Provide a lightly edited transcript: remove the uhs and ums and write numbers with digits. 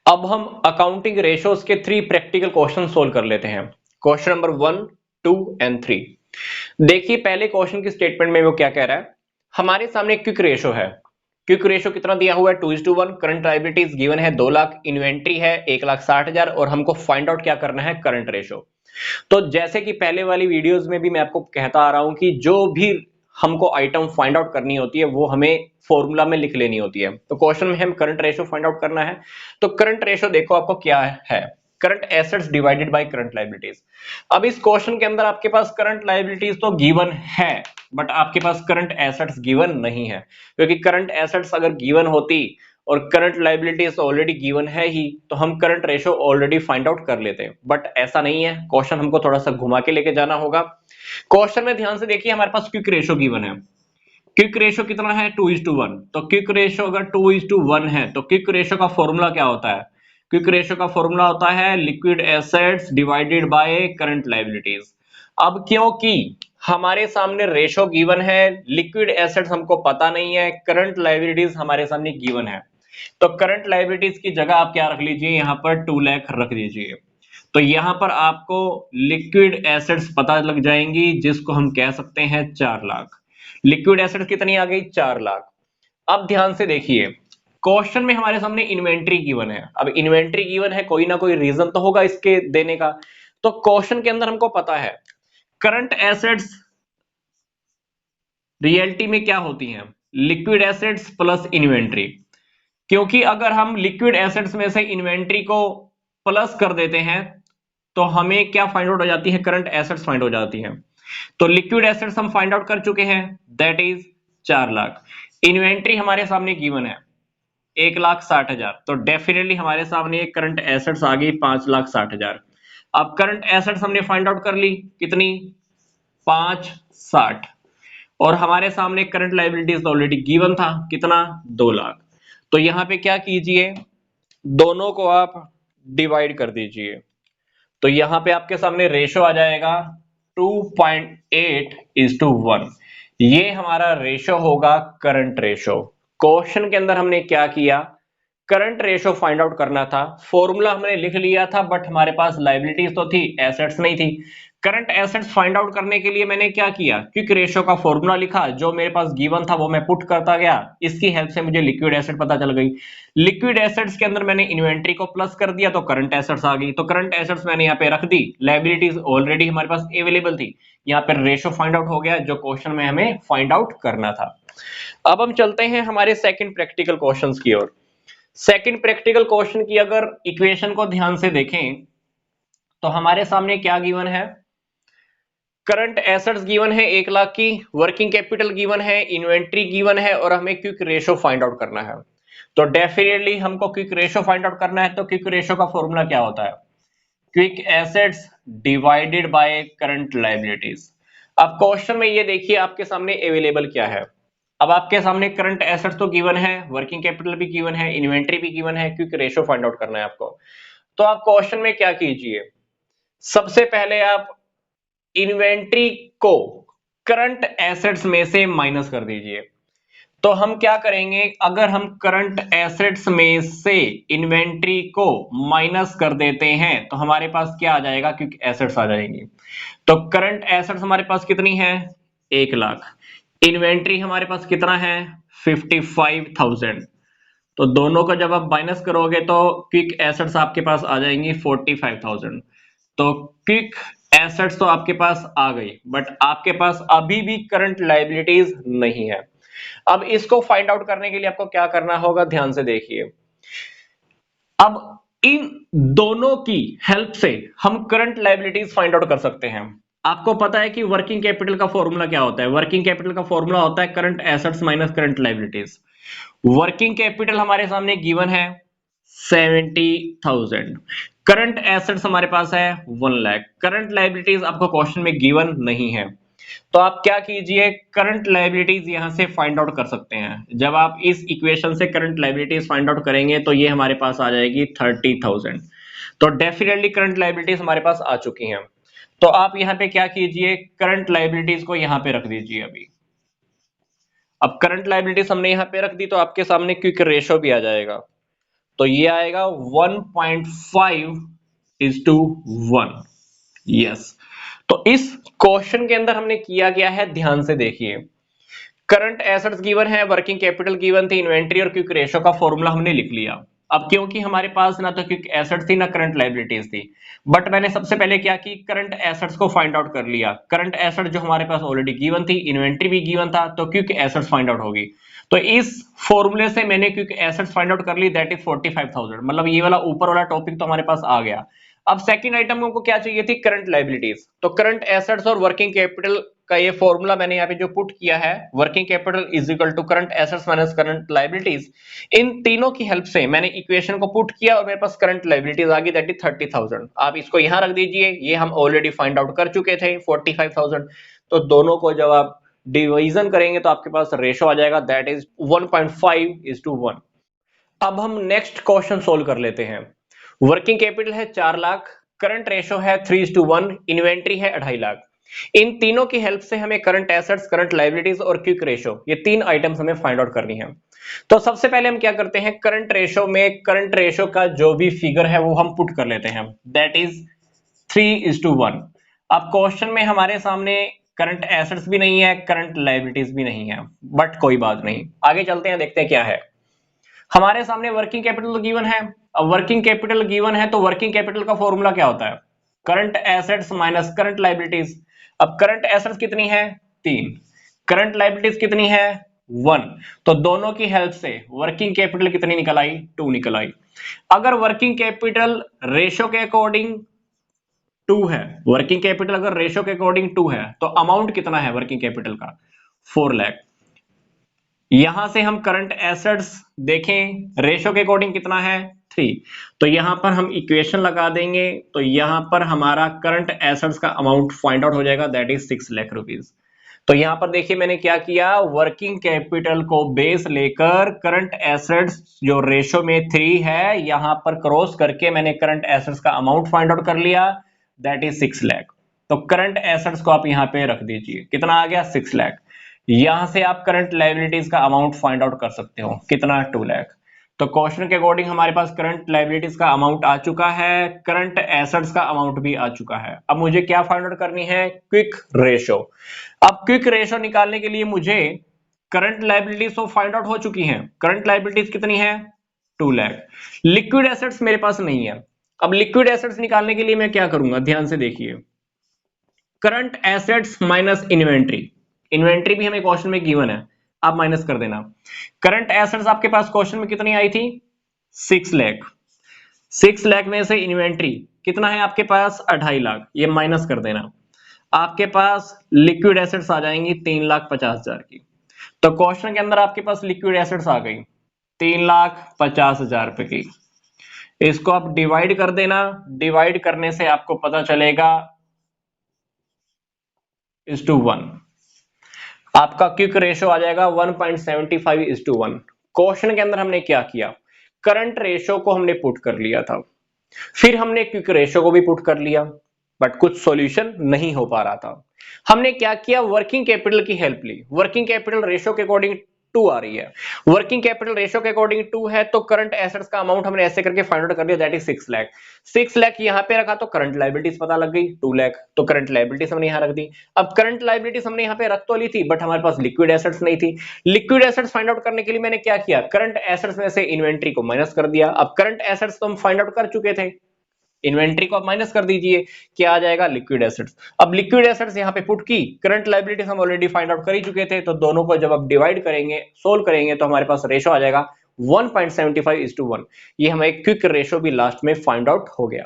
अब हम accounting ratios के 3 प्रैक्टिकल क्वेश्चन सोल्व कर लेते हैं। Question number 1, 2 and 3। देखिए पहले क्वेश्चन की स्टेटमेंट में वो क्या कह रहा है। हमारे सामने क्विक रेशो है। क्विक रेशो कितना दिया हुआ है 2:1। करंट लायबिलिटीज गिवन है 2 लाख, इन्वेंट्री है 1,60,000 और हमको फाइंड आउट क्या करना है, करंट रेशो। तो जैसे कि पहले वाली वीडियोस में भी मैं आपको कहता आ रहा हूं कि जो भी हमको आइटम फाइंड आउट करनी होती है वो हमें फॉर्मूला में लिख लेनी होती है। तो क्वेश्चन में हम करंट रेशो फाइंड आउट करना है। तो करंट रेशो देखो आपको क्या है, current assets divided by current liabilities. अब इस क्वेश्चन के अंदर आपके पास करंट लायबिलिटीज तो गिवन है, बट आपके पास करंट एसेट्स गिवन नहीं है। क्योंकि करंट एसेट्स अगर गिवन होती और करंट लायबिलिटीज ऑलरेडी गिवन है ही तो हम current ratio already find out कर लेते हैं, बट ऐसा नहीं है। क्वेश्चन हमको थोड़ा सा घुमा के लेके जाना होगा। क्वेश्चन में ध्यान से देखिए, हमारे पास क्विक रेशो गिवन है। क्विक रेशो कितना है 2:1। तो क्विक रेशो अगर 2:1 है तो क्विक रेशो का फॉर्मूला क्या होता है, क्विक रेशो का फॉर्मूला होता है liquid assets divided by current liabilities. अब क्योंकि हमारे सामने रेशो गिवन है, लिक्विड एसेट्स हमको पता नहीं है, करंट लायबिलिटीज हमारे सामने गिवन है, तो करंट लायबिलिटीज की जगह आप क्या रख लीजिए, यहां पर 2 लाख रख दीजिए। तो यहां पर आपको लिक्विड एसेट्स पता लग जाएंगी जिसको हम कह सकते हैं 4 लाख। लिक्विड एसेट्स कितनी आ गई, 4 लाख। अब ध्यान से देखिए, क्वेश्चन में हमारे सामने इन्वेंट्री गिवन है। अब इन्वेंट्री गिवन है, कोई ना कोई रीजन तो होगा इसके देने का। तो क्वेश्चन के अंदर हमको पता है करंट एसेट्स रियलिटी में क्या होती हैं, लिक्विड एसेट्स प्लस इन्वेंट्री। क्योंकि अगर हम लिक्विड एसेट्स में से इन्वेंट्री को प्लस कर देते हैं तो हमें क्या फाइंड आउट हो जाती है, करंट एसेट्स फाइंड हो जाती हैं। तो लिक्विड एसेट्स हम फाइंड आउट कर चुके हैं, दैट इज 4 लाख। इन्वेंट्री हमारे सामने गिवन है 1,60,000, तो डेफिनेटली हमारे सामने एक करंट एसेट्स आ गई 5,60,000। अब करंट एसेट्स हमने फाइंड आउट कर ली, कितनी, 560। और हमारे सामने करंट लायबिलिटीज ऑलरेडी गिवन था, कितना, 2 लाख। तो यहां पे क्या कीजिए, दोनों को आप डिवाइड कर दीजिए। तो यहां पे आपके सामने रेशो आ जाएगा 2.8:1। ये हमारा रेशो होगा करंट रेशो। क्वेश्चन के अंदर हमने क्या किया, करंट रेशो फाइंड आउट करना था, फॉर्मूला हमने लिख लिया था, बट हमारे पास लायबिलिटीज तो थी, एसेट्स नहीं थी। करंट एसेट्स फाइंड आउट करने के लिए मैंने क्या किया, क्विक रेशो का फॉर्मूला लिखा, जो मेरे पास गिवन था वो मैं पुट करता गया। इसकी हेल्प से मुझे लिक्विड एसेट पता चल गई। लिक्विड एसेट्स के अंदर मैंने इन्वेंट्री को प्लस कर दिया तो करंट एसेट्स आ गई। तो करंट एसेट्स मैंने यहाँ पे रख दी, लायबिलिटीज ऑलरेडी हमारे पास अवेलेबल थी। यहाँ पे रेशो फाइंड आउट हो गया जो क्वेश्चन में हमें फाइंड आउट करना था। अब हम चलते हैं हमारे सेकंड प्रैक्टिकल क्वेश्चंस की ओर। सेकंड प्रैक्टिकल क्वेश्चन की अगर इक्वेशन को ध्यान से देखें तो हमारे सामने क्या गिवन है, करंट एसेट्स गिवन है 1 लाख की, वर्किंग कैपिटल गिवन है, इन्वेंट्री गिवन है और हमें क्विक रेशो फाइंड आउट करना है। तो डेफिनेटली हमको क्विक रेशो फाइंड आउट करना है। तो क्विक रेशो का फॉर्मूला क्या होता है, quick assets divided by current liabilities. अब क्वेश्चन में ये देखिए आपके सामने अवेलेबल क्या है। अब आपके सामने करंट एसेट्स तो गिवन है, वर्किंग कैपिटल भी गिवन है, इन्वेंट्री भी गिवन है, क्विक रेशो फाइंड आउट करना है आपको। तो आप क्वेश्चन में क्या कीजिए, सबसे पहले आप इन्वेंट्री को करंट एसेट्स में से माइनस कर दीजिए। तो हम क्या करेंगे, अगर हम करंट एसेट्स में से इन्वेंट्री को माइनस कर देते हैं तो हमारे पास क्या आ जाएगा, क्विक एसेट्स आ जाएंगी। तो करंट एसेट्स हमारे पास कितनी है, 1 लाख। इन्वेंट्री हमारे पास कितना है, 55,000। तो दोनों का जब आप माइनस करोगे तो क्विक एसेट्स आपके पास आ जाएंगी 45,000। तो क्विक एसेट्स तो आपके पास आ गई, बट आपके पास अभी भी करंट लायबिलिटीज नहीं है। अब इसको फाइंड आउट करने के लिए आपको क्या करना होगा, ध्यान से देखिए। अब इन दोनों की हेल्प से हम करंट लायबिलिटीज फाइंड आउट कर सकते हैं। आपको पता है कि वर्किंग कैपिटल का फॉर्मूला क्या होता है, वर्किंग कैपिटल का फॉर्मूला होता है current assets minus current liabilities. Working capital हमारे सामने गिवन है 70,000, करंट एसेट्स हमारे पास है 1 लाख, करंट लायबिलिटीज आपको क्वेश्चन में गिवन नहीं है। तो आप क्या कीजिए, करंट लायबिलिटीज यहां से फाइंड आउट कर सकते हैं। जब आप इस इक्वेशन से करंट लायबिलिटीज फाइंड आउट करेंगे तो ये हमारे पास आ जाएगी 30,000। तो डेफिनेटली करंट लायबिलिटीज हमारे पास आ चुकी हैं। तो आप यहां पे क्या कीजिए, करंट लायबिलिटीज को यहां पे रख दीजिए अभी। अब करंट लायबिलिटीज हमने यहां पे रख दी तो आपके सामने क्विक रेशो भी आ जाएगा। तो ये आएगा 1.5:1। यस, तो इस क्वेश्चन के अंदर हमने किया गया है, ध्यान से देखिए। करंट एसेट्स गिवन है, वर्किंग कैपिटल गिवन थी, इन्वेंट्री और क्विक रेशो का फॉर्मूला हमने लिख लिया। अब क्योंकि हमारे पास ना तो क्विक एसेट्स थी ना करंट लायबिलिटीज थी, बट मैंने सबसे पहले क्या की, करंट एसेट्स को फाइंड आउट कर लिया। करंट एसेट जो हमारे पास ऑलरेडी गिवन थी, इन्वेंट्री भी गिवन था, तो क्विक एसेट्स फाइंड आउट होगी। तो इस फॉर्मूले से मैंने क्विक एसेट्स फाइंड आउट कर ली, दैट इज 45,000। मतलब ये वाला ऊपर वाला टॉपिक तो हमारे पास आ गया। अब सेकंड आइटम हमको क्या चाहिए थी, करंट लायबिलिटीज। तो करंट एसेट्स और वर्किंग कैपिटल का ये फॉर्मूला मैंने यहाँ पे जो पुट किया है, working capital is equal to current assets minus current liabilities. इन तीनों की हेल्प से मैंने इक्वेशन को पुट किया और मेरे पास करंट लायबिलिटीज आ गई, दैट इज 30,000। आप इसको यहां रख दीजिए, ये हम ऑलरेडी फाइंड आउट कर चुके थे 45,000। तो दोनों को जब आप डिवीजन करेंगे तो आपके पास रेशो आ जाएगा, दैट इज 1.5:1। अब हम नेक्स्ट क्वेश्चन सोल्व कर लेते हैं। वर्किंग कैपिटल है 4 लाख, करंट रेशो है 3:1, इन्वेंट्री है 2.5 लाख। इन तीनों की हेल्प से हमें करंट एसेट्स, करंट लायबिलिटीज और क्विक रेशो, ये 3 आइटम्स हमें फाइंड आउट करनी है। तो सबसे पहले हम क्या करते हैं, करंट रेशो में करंट रेशो का जो भी फिगर है वो हम पुट कर लेते हैं, दैट इज 3:1। अब क्वेश्चन में हमारे सामने करंट एसेट्स भी नहीं है, करंट लायबिलिटीज भी नहीं है, बट कोई बात नहीं, आगे चलते हैं, देखते हैं क्या है। हमारे सामने वर्किंग कैपिटल तो गिवन है। अब वर्किंग कैपिटल गिवन है तो वर्किंग कैपिटल का फॉर्मूला क्या होता है, current assets minus current liabilities. अब करंट एसेट्स कितनी है, 3, करंट लायबिलिटीज कितनी है, 1। तो दोनों की हेल्प से वर्किंग कैपिटल कितनी निकल आई, 2 निकल आई। अगर वर्किंग कैपिटल रेशो के अकॉर्डिंग 2 है, वर्किंग कैपिटल अगर रेशो के अकॉर्डिंग 2 है, तो अमाउंट कितना है वर्किंग कैपिटल का, 4 लाख। यहां से हम करंट एसेट्स देखें, रेशो के अकॉर्डिंग कितना है, 3। तो यहां पर हम इक्वेशन लगा देंगे, तो यहां पर हमारा करंट एसेट्स का अमाउंट फाइंड आउट हो जाएगा, दैट इज 6 लाख रुपीज। तो यहां पर देखिए मैंने क्या किया, वर्किंग कैपिटल को बेस लेकर करंट एसेट्स जो रेशो में 3 है, यहां पर क्रॉस करके मैंने करंट एसेट्स का अमाउंट फाइंड आउट कर लिया, दैट इज 6 लाख। तो करंट एसेट्स को आप यहां पे रख दीजिए, कितना आ गया, 6 लाख। यहां से आप करंट लायबिलिटीज का अमाउंट फाइंड आउट कर सकते हो, कितना, 2 लाख। तो क्वेश्चन के अकॉर्डिंग हमारे पास करंट लायबिलिटीज का अमाउंट आ चुका है, करंट एसेट्स का अमाउंट भी आ चुका है। अब मुझे क्या फाइंड आउट करनी है, क्विक रेशो। अब क्विक रेशो निकालने के लिए मुझे करंट लायबिलिटीज तो फाइंड आउट हो चुकी हैं, करंट लायबिलिटीज कितनी है, 2 लाख। लिक्विड एसेट्स मेरे पास नहीं है। अब लिक्विड एसेट्स निकालने के लिए मैं क्या करूंगा, ध्यान से देखिए, current assets minus inventory. Inventory भी हमें क्वेश्चन में गिवन है, आप माइनस कर देना। करंट एसेट्स आपके पास क्वेश्चन में कितनी आई थी, 6 लाख। 6 लाख में से इन्वेंट्री कितना है आपके पास, 2.5 लाख, ये माइनस कर देना। आपके पास लिक्विड एसेट्स आ जाएंगी 3,50,000 की। तो क्वेश्चन के अंदर आपके पास लिक्विड एसेट्स आ गई 3,50,000 रुपए की। इसको आप डिवाइड कर देना, डिवाइड करने से आपको पता चलेगा (1). आपका क्विक रेशो आ जाएगा 1.75:1। क्वेश्चन के अंदर हमने क्या किया, करंट रेशो को हमने पुट कर लिया था, फिर हमने क्विक रेशो को भी पुट कर लिया, बट कुछ सॉल्यूशन नहीं हो पा रहा था। हमने क्या किया, वर्किंग कैपिटल की हेल्प ली। वर्किंग कैपिटल रेशो के अकॉर्डिंग 2 आ रही है, वर्किंग कैपिटल रेशो के अकॉर्डिंग 2 है, तो करंट एसेट्स का अमाउंट हमने ऐसे करके फाइंड आउट कर दिया, दैट इज 6 लाख। 6 लाख यहां पे रखा तो करंट लायबिलिटीज पता लग गई, 2 लाख। तो करंट लायबिलिटीज हमने यहां रख दी। अब करंट लायबिलिटीज हमने यहां पे रख तो ली थी, बट हमारे पास लिक्विड एसेट्स नहीं थी। लिक्विड एसेट्स फाइंड आउट करने के लिए मैंने क्या किया, करंट एसेट्स में से इन्वेंट्री को माइनस कर दिया। अब करंट एसेट्स तो हम फाइंड आउट कर चुके थे, इन्वेंट्री को आप माइनस कर दीजिए, क्या आ जाएगा, लिक्विड एसेट्स। अब लिक्विड एसेट्स यहां पे पुट की, करंट लायबिलिटीज हम ऑलरेडी फाइंड आउट कर ही चुके थे, तो दोनों को जब आप डिवाइड करेंगे, सोल्व करेंगे, तो हमारे पास रेशो आ जाएगा 1.75:1। ये हमें क्विक रेशो भी लास्ट में फाइंड आउट हो गया।